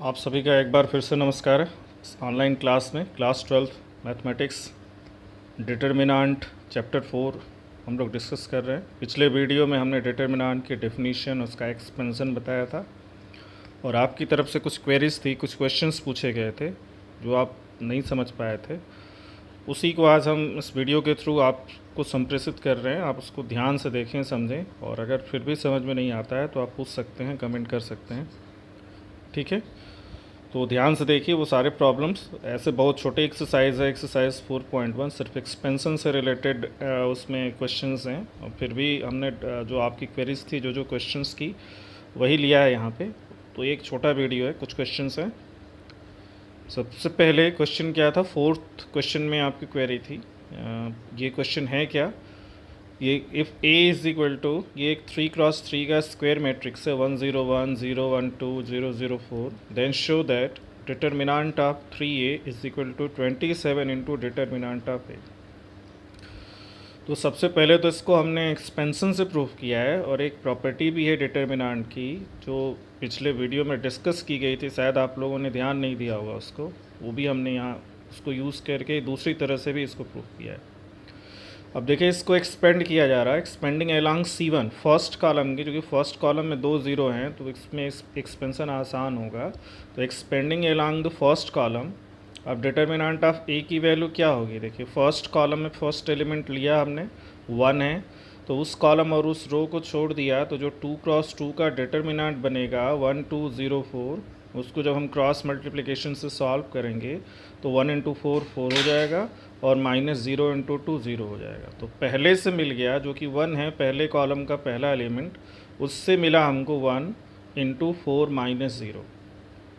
आप सभी का एक बार फिर से नमस्कार है। इस ऑनलाइन क्लास में क्लास 12 मैथमेटिक्स डिटर्मिनेंट चैप्टर 4 हम लोग डिस्कस कर रहे हैं। पिछले वीडियो में हमने डिटर्मिनेंट की डेफिनीशन, उसका एक्सपेंशन बताया था और आपकी तरफ से कुछ क्वेरीज थी, कुछ क्वेश्चंस पूछे गए थे जो आप नहीं समझ पाए थे। उसी को आज हम इस वीडियो के थ्रू आपको संप्रेषित कर रहे हैं। आप उसको ध्यान से देखें, समझें, और अगर फिर भी समझ में नहीं आता है तो आप पूछ सकते हैं, कमेंट कर सकते हैं। ठीक है, तो ध्यान से देखिए वो सारे प्रॉब्लम्स। ऐसे बहुत छोटे एक्सरसाइज है, एक्सरसाइज 4.1 सिर्फ एक्सपेंशन से रिलेटेड उसमें क्वेश्चंस हैं, और फिर भी हमने जो आपकी क्वेरीज थी, जो क्वेश्चंस की, वही लिया है यहाँ पे। तो एक छोटा वीडियो है, कुछ क्वेश्चंस हैं। सबसे पहले क्वेश्चन क्या था, फोर्थ क्वेश्चन में आपकी क्वेरी थी। ये क्वेश्चन है क्या, ये if A is equal to, ये एक 3x3 का स्क्वायर मैट्रिक्स है, 1 0 1 0 1 2 0 0 4, then show that determinant of 3a is equal to 27 into determinant of A. तो सबसे पहले तो इसको हमने एक्सपेंशन से प्रूव किया है, और एक प्रॉपर्टी भी है डिटर्मिनेंट की जो पिछले वीडियो में डिस्कस की गई थी, शायद आप लोगों ने ध्यान नहीं दिया होगा उसको, वो भी हमने यहाँ उसको यूज़ करके दूसरी तरह से भी इसको प्रूव किया है। अब देखिए, इसको एक्सपेंड किया जा रहा है, expanding along C1 first column की, क्योंकि फर्स्ट कॉलम में 2 0 हैं तो इसमें एक्सपेंशन आसान होगा। तो expanding along the first column. अब डिटर्मिनेंट ऑफ ए की वैल्यू क्या होगी, देखिए फर्स्ट कॉलम में फर्स्ट एलिमेंट लिया हमने 1 है, तो उस कॉलम और उस रो को छोड़ दिया, तो जो 2x2 का डिटर्मिनेंट बनेगा 1 2 0 4, उसको जब हम क्रॉस मल्टीप्लिकेशन से सॉल्व करेंगे तो 1 इंटू 4 4 हो जाएगा, और -0 इंटू 2 0 हो जाएगा। तो पहले से मिल गया जो कि 1 है, पहले कॉलम का पहला एलिमेंट, उससे मिला हमको 1 इंटू 4 -0।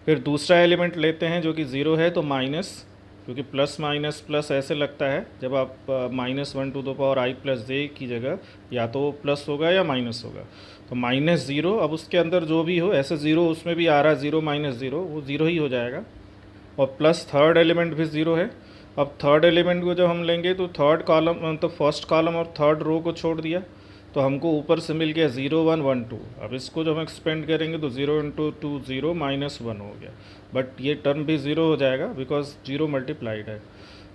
फिर दूसरा एलिमेंट लेते हैं जो कि 0 है, तो माइनस, क्योंकि प्लस माइनस प्लस ऐसे लगता है जब आप -1 to the power i plus j की जगह या तो प्लस होगा या माइनस होगा, तो -0। अब उसके अंदर जो भी हो, ऐसे 0 उसमें भी आ रहा है, 0 -0 वो 0 ही हो जाएगा, और प्लस थर्ड एलिमेंट भी 0 है। अब थर्ड एलिमेंट को जब हम लेंगे तो थर्ड कॉलम, तो फर्स्ट कॉलम और थर्ड रो को छोड़ दिया, तो हमको ऊपर से मिल गया 0 1 1 2। अब इसको जब हम एक्सपेंड करेंगे तो 0 इंटू 2 0 -1 हो गया, बट ये टर्म भी 0 हो जाएगा बिकॉज 0 मल्टीप्लाइड है।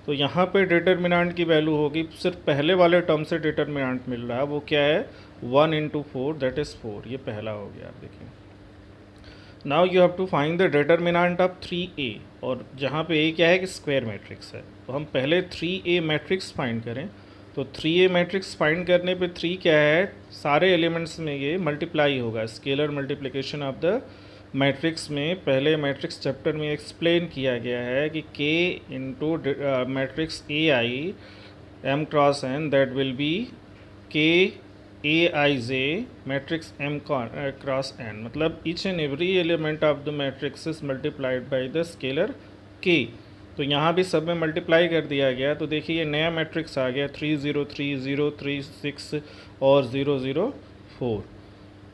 तो यहाँ पे डिटर्मिनेंट की वैल्यू होगी, सिर्फ पहले वाले टर्म से डिटर्मिनेंट मिल रहा है, वो क्या है, 1 इंटू 4 दैट इज़ 4। ये पहला हो गया। आप देखिए, now you have to find the determinant of 3a, और जहाँ पे a क्या है कि स्क्वायर मैट्रिक्स है, तो हम पहले 3a मैट्रिक्स फाइंड करें। तो 3a मैट्रिक्स फाइंड करने पे 3 क्या है, सारे एलिमेंट्स में ये मल्टीप्लाई होगा, scalar multiplication of the matrix में पहले मैट्रिक्स चैप्टर में एक्सप्लेन किया गया है कि k into matrix A I m cross n that will be k aij matrix m cross n, मतलब each and every element of the matrix is multiplied by the scalar k। तो यहाँ भी सब में मल्टीप्लाई कर दिया गया, तो देखिए ये नया मैट्रिक्स आ गया 3 0 3 0 3 6 और 0 0 4।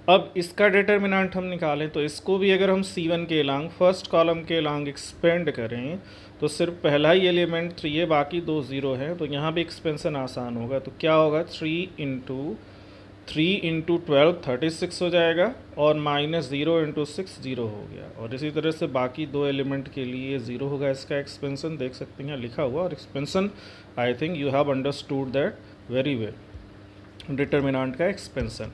अब इसका डिटर्मिनेंट हम निकालें, तो इसको भी अगर हम C1 के लॉन्ग, फर्स्ट कॉलम के लॉन्ग एक्सपेंड करें, तो सिर्फ पहला ही एलिमेंट 3 है, बाकी 2 0 हैं, तो यहाँ भी एक्सपेंशन आसान होगा। तो क्या होगा, 3 इंटू 12 36 हो जाएगा, और -0 इंटू 6 0 हो गया, और इसी तरह से बाकी 2 एलिमेंट के लिए 0 होगा इसका एक्सपेंशन। देख सकते हैं लिखा हुआ, और expansion I think you have understood that very well, determinant का एक्सपेंशन।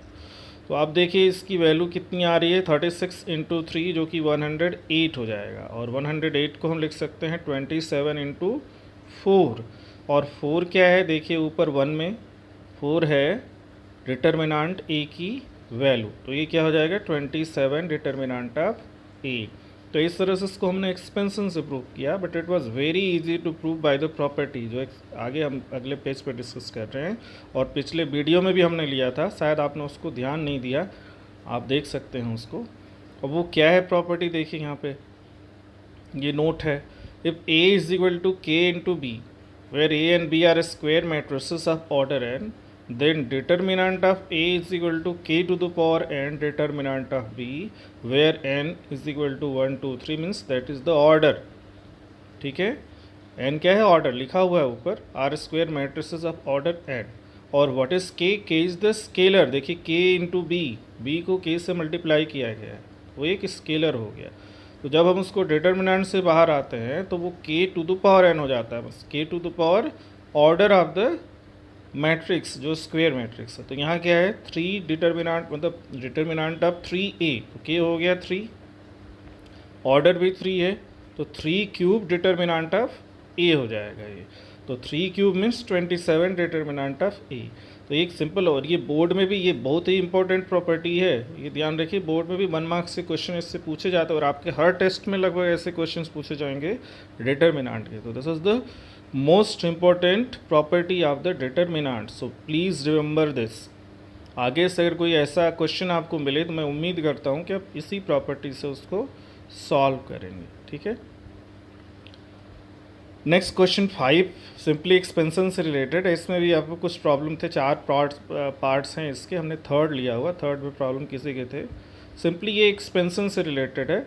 तो आप देखिए इसकी वैल्यू कितनी आ रही है, 36 इंटू 3 जो कि 108 हो जाएगा, और 108 को हम लिख सकते हैं 27 इंटू 4, और 4 क्या है, देखिए ऊपर 1 में 4 है डिटर्मिनेंट ए की वैल्यू, तो ये क्या हो जाएगा 27 डिटर्मिनेंट ऑफ ए। तो इस तरह से इसको हमने एक्सपेंशन से प्रूव किया, but it was very easy to prove by the property, जो आगे हम अगले पेज पे डिस्कस कर रहे हैं, और पिछले वीडियो में भी हमने लिया था, शायद आपने उसको ध्यान नहीं दिया, आप देख सकते हैं उसको। और वो क्या है प्रॉपर्टी, देखिए यहाँ पे ये नोट है, if A is equal to K into B, where A and B are square matrices of order n, then determinant of a is equal to k to the power n determinant of b, where n is equal to 1 2 3 means that is the order। ठीक है, n क्या है, order लिखा हुआ है ऊपर, are square matrices of order n, और what is k, k is the scalar, देखिए k इंटू बी, बी को k से मल्टीप्लाई किया गया है, वो एक स्केलर हो गया। तो जब हम उसको डिटर्मिनेंट से बाहर आते हैं तो वो k to the power n हो जाता है, बस k to the power order of the matrix जो स्क्वायर मैट्रिक्स है। तो यहाँ क्या है, 3 डिटर्मिनेंट मतलब डिटर्मिनेंट ऑफ 3a, तो k हो गया 3, ऑर्डर भी 3 है, तो 3 क्यूब डिटर्मिनेंट ऑफ a हो जाएगा ये। तो 3 cube means 27 determinant of a। तो एक सिंपल, और ये बोर्ड में भी ये बहुत ही इंपॉर्टेंट प्रॉपर्टी है, ये ध्यान रखिए, बोर्ड में भी 1 मार्क्स से क्वेश्चन इससे पूछे जाते हैं और आपके हर टेस्ट में लगभग ऐसे क्वेश्चंस पूछे जाएंगे डिटर्मिनेंट के। तो this is the most important property of the determinant, so please remember this. आगे से अगर कोई ऐसा क्वेश्चन आपको मिले तो मैं उम्मीद करता हूँ कि आप इसी प्रॉपर्टी से उसको सॉल्व करेंगे, ठीक है। नेक्स्ट क्वेश्चन 5 सिंपली एक्सपेंशन से रिलेटेड है। इसमें भी आपको कुछ प्रॉब्लम थे, 4 पार्ट्स हैं इसके, हमने थर्ड लिया हुआ, थर्ड में प्रॉब्लम किसी के थे। सिंपली ये एक्सपेंशन से रिलेटेड है,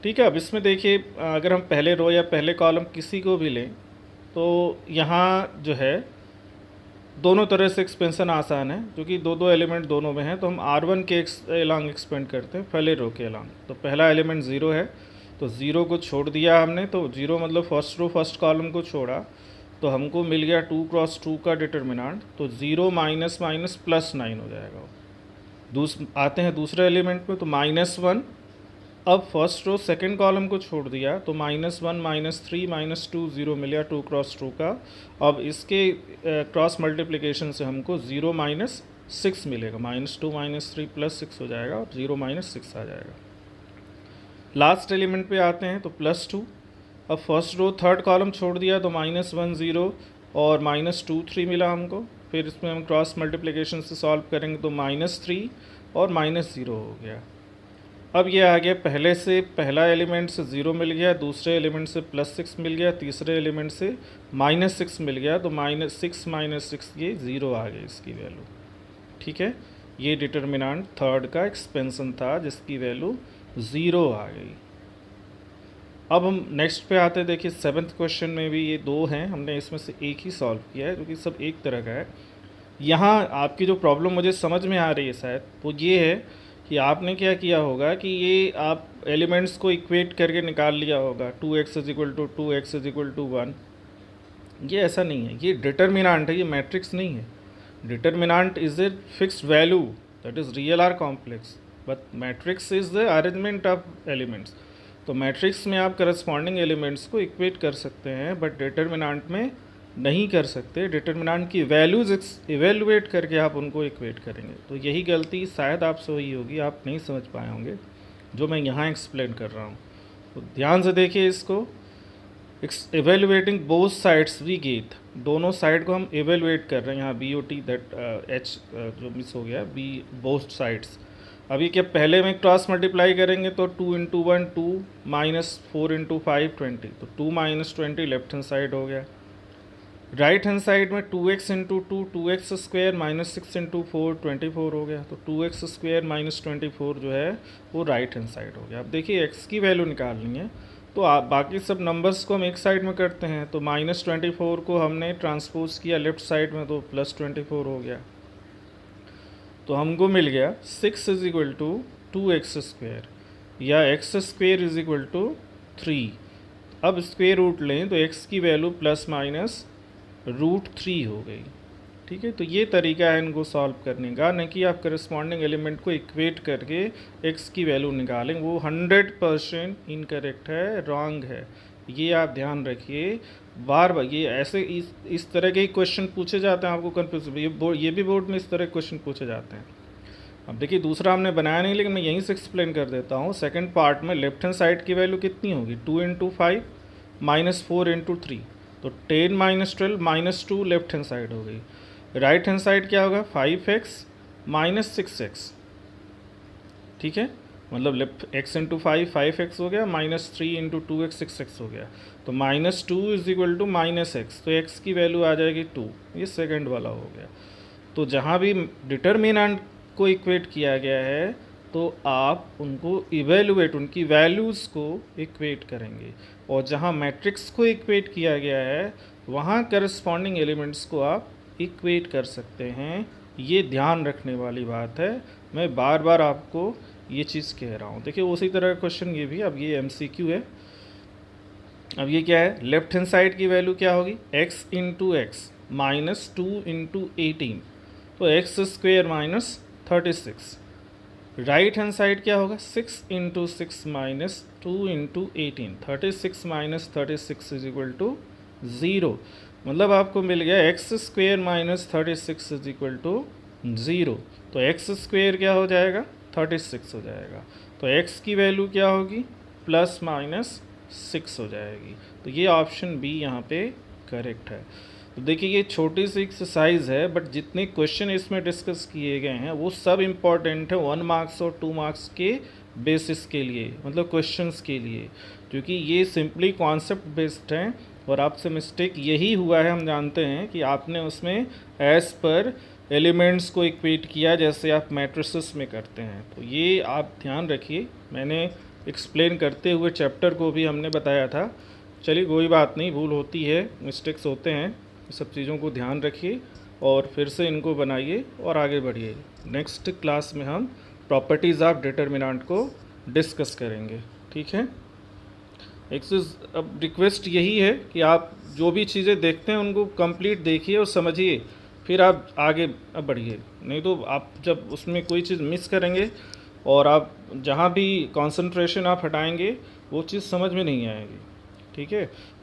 ठीक है। अब इसमें देखिए, अगर हम पहले रो या पहले कॉलम किसी को भी लें तो यहाँ जो है दोनों तरह से एक्सपेंशन आसान है, क्योंकि दो एलिमेंट दोनों में हैं। तो हम R1 के एलॉन्ग एक्सपेंड करते हैं, पहले रो के एलॉन्ग। तो पहला एलिमेंट 0 है, तो 0 को छोड़ दिया हमने, तो 0 मतलब फर्स्ट रो फर्स्ट कॉलम को छोड़ा, तो हमको मिल गया 2 क्रॉस 2 का डिटर्मिनेंट। तो 0 माइनस माइनस प्लस 9 हो जाएगा। आते हैं दूसरे एलिमेंट में, तो -1। अब फर्स्ट रो सेकंड कॉलम को छोड़ दिया, तो -1 -3 -2 0 मिल गया 2 क्रॉस 2 का। अब इसके क्रॉस मल्टीप्लिकेशन से हमको 0 -6 मिलेगा, -2 -3 +6 हो जाएगा और 0 -6 आ जाएगा। लास्ट एलिमेंट पे आते हैं, तो +2। अब फर्स्ट रो थर्ड कॉलम छोड़ दिया, तो -1 0 और -2 3 मिला हमको। फिर इसमें हम क्रॉस मल्टीप्लिकेशन से सॉल्व करेंगे, तो -3 और -0 हो गया। अब ये आ गया, पहले से पहला एलिमेंट से 0 मिल गया, दूसरे एलिमेंट से +6 मिल गया, तीसरे एलिमेंट से -6 मिल गया, तो -6 -6 ये 0 आ गई इसकी वैल्यू, ठीक है। ये डिटर्मिनेंट थर्ड का एक्सपेंशन था जिसकी वैल्यू 0 आ गई। अब हम नेक्स्ट पे आते हैं। देखिए 7th क्वेश्चन में भी ये 2 हैं, हमने इसमें से एक ही सॉल्व किया है क्योंकि सब एक तरह का है। यहाँ आपकी जो प्रॉब्लम मुझे समझ में आ रही है शायद, वो ये है कि आपने क्या किया होगा कि ये आप एलिमेंट्स को इक्वेट करके निकाल लिया होगा, 2x = 2 x = 1। ये ऐसा नहीं है, ये डिटर्मिनेंट है, ये मैट्रिक्स नहीं है। Determinant is a fixed value that is real or complex, but matrix is the arrangement of elements. तो मैट्रिक्स में आप करस्पॉन्डिंग एलिमेंट्स को इक्वेट कर सकते हैं, बट डिटर्मिनेंट में नहीं कर सकते। डिटर्मिनेंट की वैल्यूज़ इवेलुएट करके आप उनको इक्वेट करेंगे। तो यही गलती शायद आपसे हुई होगी, आप नहीं समझ पाए होंगे जो मैं यहाँ एक्सप्लेन कर रहा हूँ। तो ध्यान से देखिए इसको, evaluating both sides we get, दोनों साइड को हम इवेलुएट कर रहे हैं। यहाँ BOT दैट H जो मिस हो गया, B बोथ साइड्स। अभी क्या पहले में क्रॉस मल्टीप्लाई करेंगे, तो 2 × 1 2 -4 × 5 20, तो 2 - 20 लेफ्ट हैंड साइड हो गया। राइट हैंड साइड में 2x × 2 2x² -6 × 4 24 हो गया। तो 2x² -24 जो है वो राइट हैंड साइड हो गया। अब देखिए x की वैल्यू निकालनी है, तो आप बाकी सब नंबर्स को हम एक साइड में करते हैं। तो -24 को हमने ट्रांसपोज किया लेफ्ट साइड में, तो +24 हो गया। तो हमको मिल गया 6 = 2x² या x² = 3। अब स्क्वेयर रूट लें तो x की वैल्यू ±√3 हो गई, ठीक है। तो ये तरीका है इनको सॉल्व करने का, नहीं कि आप करस्पॉन्डिंग एलिमेंट को इक्वेट करके x की वैल्यू निकालें, वो 100% इनकरेक्ट है, रॉन्ग है। ये आप ध्यान रखिए, बार बार ये ऐसे इस तरह के क्वेश्चन पूछे जाते हैं, आपको कन्फ्यूज, ये भी बोर्ड में इस तरह के क्वेश्चन पूछे जाते हैं। अब देखिए दूसरा हमने बनाया नहीं, लेकिन मैं यहीं से एक्सप्लेन कर देता हूँ। सेकंड पार्ट में लेफ्ट हैंड साइड की वैल्यू कितनी होगी, 2 × 5 -4 × 3, तो 10 - 12 -2 लेफ्ट हैंड साइड हो गई। राइट हैंड साइड क्या होगा, 5x -6x, ठीक है। मतलब x × 5 5x हो गया, -3 × 2x 6x हो गया। तो -2 = -x, तो x की वैल्यू आ जाएगी 2, ये सेकंड वाला हो गया। तो जहाँ भी डिटर्मिनेंट को इक्वेट किया गया है, तो आप उनको इवेलुएट, उनकी वैल्यूज़ को इक्वेट करेंगे, और जहाँ मैट्रिक्स को इक्वेट किया गया है वहाँ करस्पॉन्डिंग एलिमेंट्स को आप इक्वेट कर सकते हैं। ये ध्यान रखने वाली बात है, मैं बार बार आपको ये चीज़ कह रहा हूँ। देखिए उसी तरह का क्वेश्चन ये भी, अब ये एमसीक्यू है। अब ये क्या है, लेफ्ट हैंड साइड की वैल्यू क्या होगी, x into x minus 2 into 18, तो x square minus 36। Right hand side क्या होगा, 6 into six minus 2 into 18, 36 minus 36 is equal to 0। मतलब आपको मिल गया x square minus 36 is equal to 0। तो एक्स स्क्वेयर क्या हो जाएगा, 36 हो जाएगा। तो एक्स की वैल्यू क्या होगी, प्लस माइनस 6 हो जाएगी। तो ये ऑप्शन बी यहाँ पे करेक्ट है। तो देखिए ये छोटी सी एक्सरसाइज है, बट जितने क्वेश्चन इसमें डिस्कस किए गए हैं वो सब इम्पॉर्टेंट है 1 मार्क्स और 2 मार्क्स के बेसिस के लिए, मतलब क्वेश्चंस के लिए, क्योंकि ये सिंपली कॉन्सेप्ट बेस्ड हैं। और आपसे मिस्टेक यही हुआ है, हम जानते हैं कि आपने उसमें एज पर एलिमेंट्स को इक्वेट किया जैसे आप मैट्रिसेस में करते हैं। तो ये आप ध्यान रखिए, मैंने एक्सप्लेन करते हुए चैप्टर को भी हमने बताया था। चलिए कोई बात नहीं, भूल होती है, मिस्टेक्स होते हैं, सब चीज़ों को ध्यान रखिए और फिर से इनको बनाइए और आगे बढ़िए। नेक्स्ट क्लास में हम प्रॉपर्टीज़ ऑफ डिटर्मिनेंट को डिस्कस करेंगे, ठीक है। अब रिक्वेस्ट यही है कि आप जो भी चीज़ें देखते हैं उनको कंप्लीट देखिए और समझिए, फिर आप आगे बढ़िए। नहीं तो आप जब उसमें कोई चीज़ मिस करेंगे और आप जहाँ भी कंसंट्रेशन आप हटाएंगे वो चीज़ समझ में नहीं आएगी, ठीक है।